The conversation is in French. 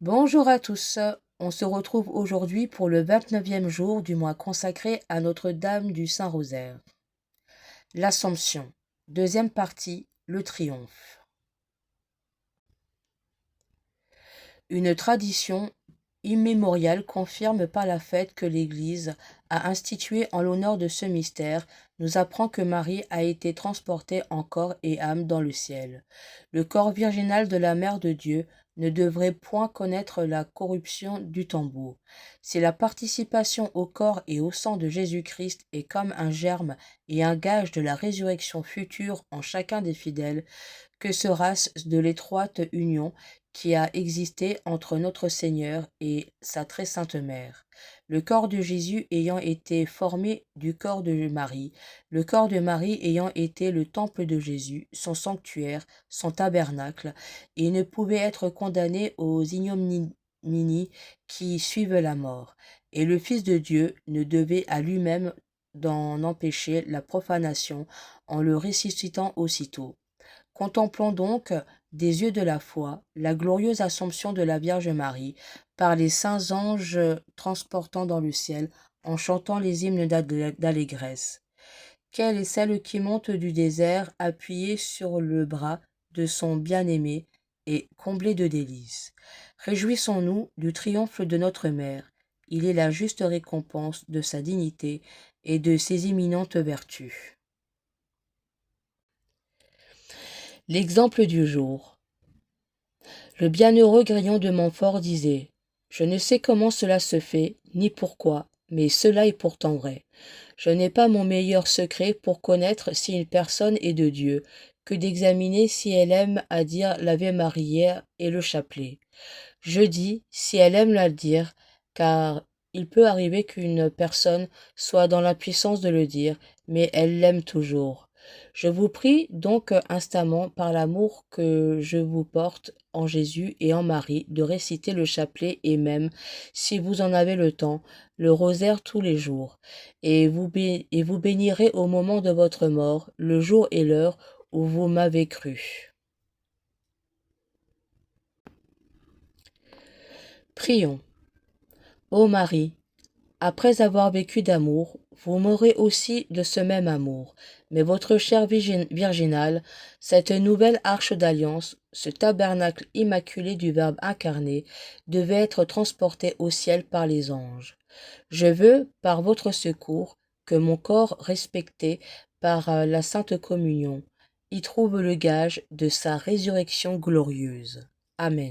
Bonjour à tous, on se retrouve aujourd'hui pour le 29e jour du mois consacré à Notre-Dame du Saint-Rosaire. L'Assomption, deuxième partie, le triomphe. Une tradition immémoriale confirme par la fête que l'Église a instituée en l'honneur de ce mystère nous apprend que Marie a été transportée en corps et âme dans le ciel. Le corps virginal de la Mère de Dieu ne devrait point connaître la corruption du tombeau. Si la participation au corps et au sang de Jésus-Christ est comme un germe et un gage de la résurrection future en chacun des fidèles, que sera-ce de l'étroite union qui a existé entre notre Seigneur et sa très sainte mère? Le corps de Jésus ayant été formé du corps de Marie, le corps de Marie ayant été le temple de Jésus, son sanctuaire, son tabernacle, il ne pouvait être condamné aux ignominies qui suivent la mort. Et le Fils de Dieu ne devait à lui-même d'en empêcher la profanation en le ressuscitant aussitôt. Contemplons donc des yeux de la foi la glorieuse Assomption de la Vierge Marie par les saints anges transportant dans le ciel en chantant les hymnes d'allégresse. Quelle est celle qui monte du désert appuyée sur le bras de son bien-aimé et comblée de délices. Réjouissons-nous du triomphe de notre Mère. Il est la juste récompense de sa dignité et de ses imminentes vertus. L'exemple du jour. Le bienheureux Grillon de Montfort disait « Je ne sais comment cela se fait, ni pourquoi, mais cela est pourtant vrai. Je n'ai pas mon meilleur secret pour connaître si une personne est de Dieu, que d'examiner si elle aime à dire l'Ave Maria et le chapelet. Je dis si elle aime la dire, car il peut arriver qu'une personne soit dans l'impuissance de le dire, mais elle l'aime toujours. Je vous prie donc instamment, par l'amour que je vous porte en Jésus et en Marie, de réciter le chapelet et même, si vous en avez le temps, le rosaire tous les jours. Et vous bénirez au moment de votre mort, le jour et l'heure où vous m'avez cru. Prions. Ô Marie, après avoir vécu d'amour, vous mourrez aussi de ce même amour. Mais votre chair virginale, cette nouvelle arche d'alliance, ce tabernacle immaculé du Verbe incarné, devait être transporté au ciel par les anges. Je veux, par votre secours, que mon corps respecté par la Sainte Communion y trouve le gage de sa résurrection glorieuse. Amen.